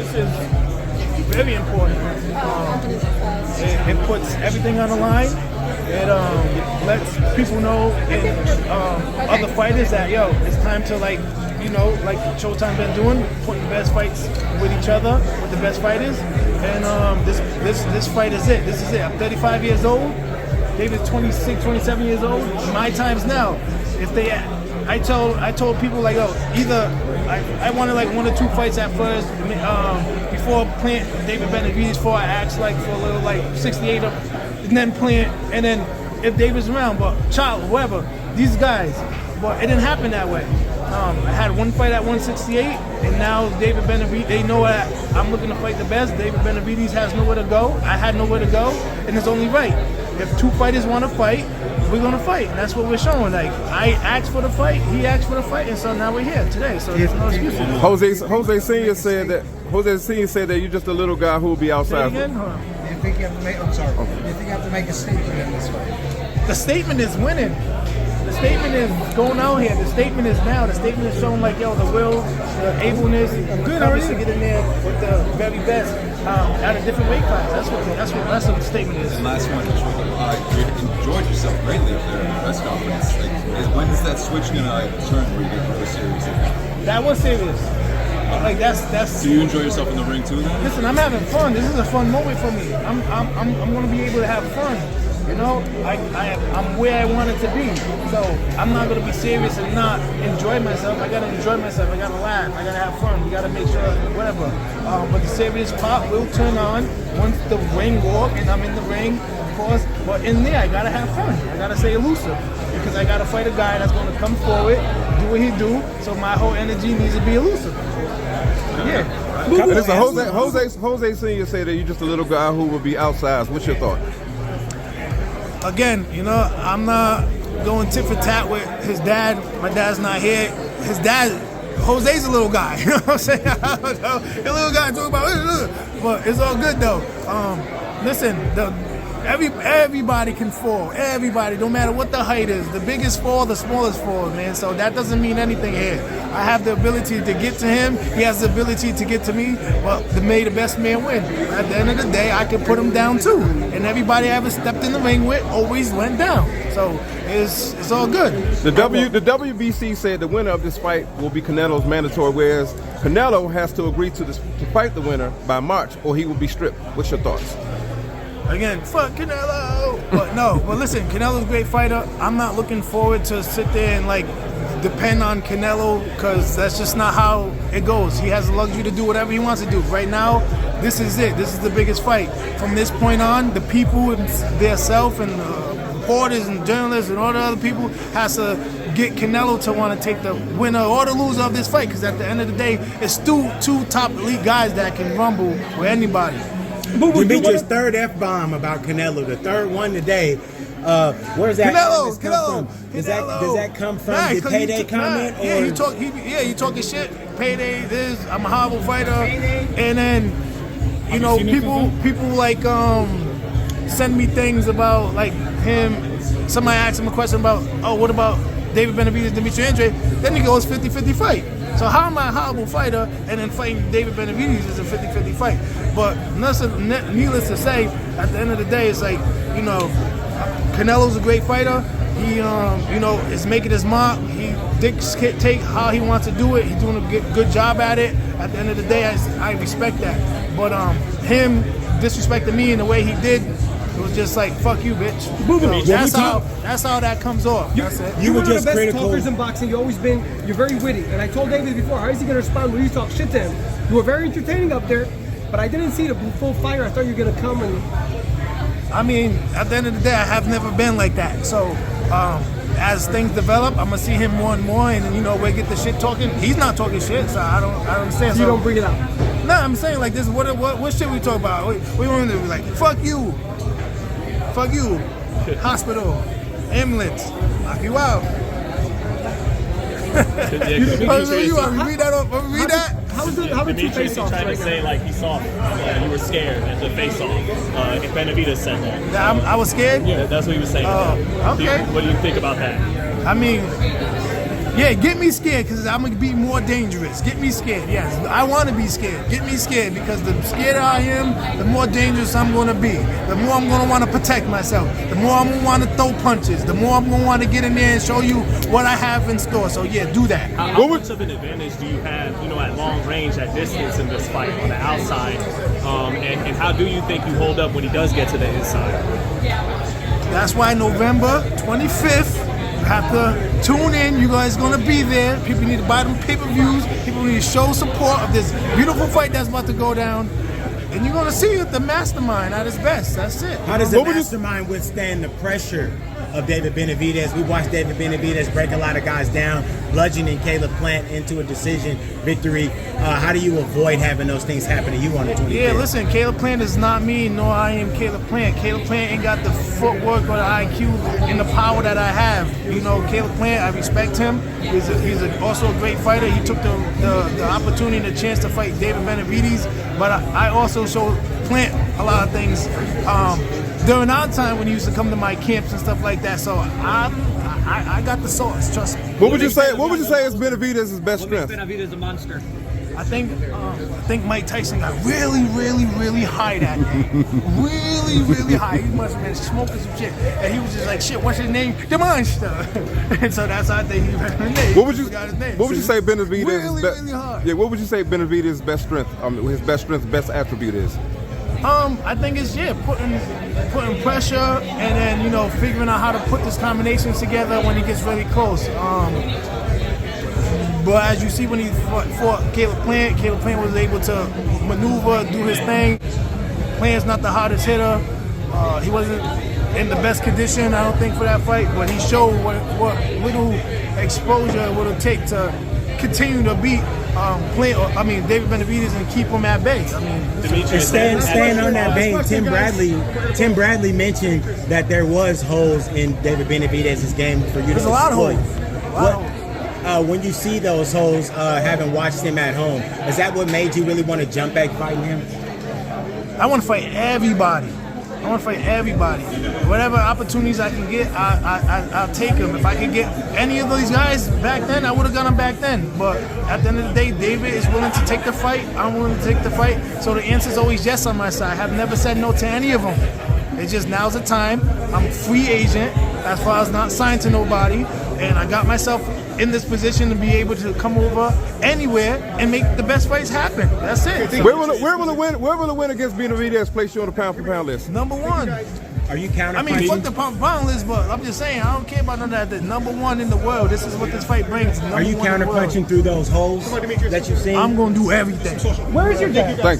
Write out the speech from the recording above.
this is very important. It puts everything on the line. It lets people know and other fighters that, yo, it's time to, like, you know, like Showtime been doing, putting the best fights with each other, with the best fighters. And this fight is it. This is it. I'm 35 years old. David's 26, 27 years old. My time's now. If they, I told people, like, oh, either I wanted like 1 or 2 fights at first before playing David Benavidez. Before I asked like for a little like 68 up, and then playing, and then if David's around, but Child, whoever, these guys, but it didn't happen that way. I had 1 fight at 168, and now David Benavidez, they know that I'm looking to fight the best. David Benavidez has nowhere to go. I had nowhere to go, and it's only right. If 2 fighters want to fight, we're going to fight. And that's what we're showing. Like, I asked for the fight, he asked for the fight, and so now we're here today. So there's no excuse. Jose Senior said that you're just a little guy who will be outside. Do you think you have to make? I'm sorry. Do you think you have to make a statement in this fight? The statement is winning. The statement is going out here. The statement is now. The statement is showing, like, yo, the will, the ableness, the courage to get in there with the very best at a different weight class. That's what the statement is. And last one, you enjoyed yourself greatly up there in the press conference. Like, when is that switch gonna turn where you get more serious? That was serious. Like that's. Do you enjoy yourself in the ring too? Then? Listen, I'm having fun. This is a fun moment for me. I'm gonna be able to have fun. You know, I'm where I wanted to be. So I'm not gonna be serious and not enjoy myself. I gotta enjoy myself. I gotta laugh. I gotta have fun. We gotta make sure whatever. But the serious part will turn on once the ring walk and I'm in the ring, of course. But in there, I gotta have fun. I gotta stay elusive because I gotta fight a guy that's gonna come forward, do what he do. So my whole energy needs to be elusive. Yeah. Listen, Jose Senior said that you're just a little guy who will be outsized. What's your thought? Again, you know, I'm not going tit for tat with his dad. My dad's not here. His dad, Jose's a little guy. You know what I'm saying? I don't know. A little guy talking about, but it's all good though. Listen, everybody can fall. Everybody, no matter what the height is. The biggest fall, the smallest fall, man. So that doesn't mean anything here. I have the ability to get to him. He has the ability to get to me. But may the best man win. At the end of the day, I can put him down too. And everybody I ever stepped in the ring with always went down. So it's all good. The WBC said the winner of this fight will be Canelo's mandatory, whereas Canelo has to agree to fight the winner by March, or he will be stripped. What's your thoughts? Again, fuck Canelo. But no, but listen, Canelo's a great fighter. I'm not looking forward to sit there and like depend on Canelo because that's just not how it goes. He has the luxury to do whatever he wants to do. Right now, this is it. This is the biggest fight. From this point on, the people themselves and reporters and journalists and all the other people has to get Canelo to want to take the winner or the loser of this fight because at the end of the day, it's two top elite guys that can rumble with anybody. Demetrius' third F-bomb about Canelo, the third one today. Where's that Canelo. Does that come from the payday comment? Yeah, you talking shit. Payday, this, I'm a horrible fighter. And then, you know, people like send me things about like him. Somebody asked him a question about, oh, what about David Benavidez, Demetrius Andrade? Then he goes 50-50 fight. So how am I a horrible fighter and then fighting David Benavidez is a 50-50 fight? But needless to say, at the end of the day, it's like, you know, Canelo's a great fighter. He, you know, is making his mark. He dictates how he wants to do it. He's doing a good job at it. At the end of the day, I respect that. But him disrespecting me in the way he did, it was just like, fuck you, bitch. So that's how that comes off. You were just one of the best talkers in boxing. You've always been. You're very witty. And I told David before, how is he going to respond when you talk shit to him? You were very entertaining up there, but I didn't see the full fire. I thought you were going to come and... I mean, at the end of the day, I have never been like that. So as things develop, I'm going to see him more and more. And, you know, we get the shit talking. He's not talking shit, so I don't understand. So you don't bring it up? No, I'm saying like this. What shit we talk about? We want to be like, fuck you. Fuck you. Hospital. Ambulance. Knock you out. You want me to read that? Read that? How did you face off? Trying to say like he saw you were scared at the face off. If Benavidez said that. I was scared? Yeah, that's what he was saying. Okay. What do you think about that? I mean, Yeah, get me scared because I'm gonna be more dangerous. Get me scared. Yes, I want to be scared. Get me scared because the scarier I am, the more dangerous I'm gonna be. The more I'm gonna want to protect myself. The more I'm gonna want to throw punches. The more I'm gonna want to get in there and show you what I have in store. So yeah, do that. How much of an advantage do you have, you know, at long range, at distance in this fight on the outside? And how do you think you hold up when he does get to the inside? That's why November 25th. You have to tune in. You guys gonna be there. People need to buy them pay-per-views. People need to show support of this beautiful fight that's about to go down. And you're gonna see the mastermind at his best. That's it. How does the mastermind withstand the pressure of David Benavidez? We watched David Benavidez break a lot of guys down, bludgeoning Caleb Plant into a decision victory. How do you avoid having those things happen to you on the 25th? Yeah, listen, Caleb Plant is not me, nor I am Caleb Plant. Caleb Plant ain't got the footwork or the IQ and the power that I have. You know, Caleb Plant, I respect him. He's also a great fighter. He took the opportunity and the chance to fight David Benavidez, but I also showed Plant a lot of things during our time when he used to come to my camps and stuff like that. So I got the sauce, trust me. What would you say? What would you say is Benavidez' best strength? Benavidez a monster. I think Mike Tyson got really high that day. really high. He must have been smoking some shit. And he was just like, shit, what's his name? The Monster. And so that's how I think he got his name. What would you say Benavidez' really hard. Yeah, what would you say Benavidez' best strength, his best strength, best attribute is? I think it's putting pressure and then, you know, figuring out how to put these combinations together when he gets really close. But as you see when he fought Caleb Plant was able to maneuver, do his thing. Plant's not the hottest hitter. He wasn't in the best condition, I don't think, for that fight, but he showed what little exposure it would take to continue to beat David Benavidez and keep him at bay. And staying on that vein, Tim Bradley mentioned that there was holes in David Benavidez's game for you to exploit. There's a lot of holes. When you see those holes, having watched him at home, is that what made you really want to jump back fighting him? I want to fight everybody. Whatever opportunities I can get, I'll take them. If I could get any of these guys back then, I would have got them back then. But at the end of the day, David is willing to take the fight. I'm willing to take the fight. So the answer is always yes on my side. I have never said no to any of them. It's just now's the time. I'm a free agent as far as not signed to nobody. And I got myself in this position to be able to come over anywhere and make the best fights happen. That's it. Where will the win against Benavidez place you on the pound-for-pound list? Number one. Are you counter-punching? I mean, fuck the pound list, but I'm just saying, I don't care about none of that. The number one in the world. This is what this fight brings. Are you counter-punching through those holes that you've seen? I'm going to do everything. Where is your dad? Thanks.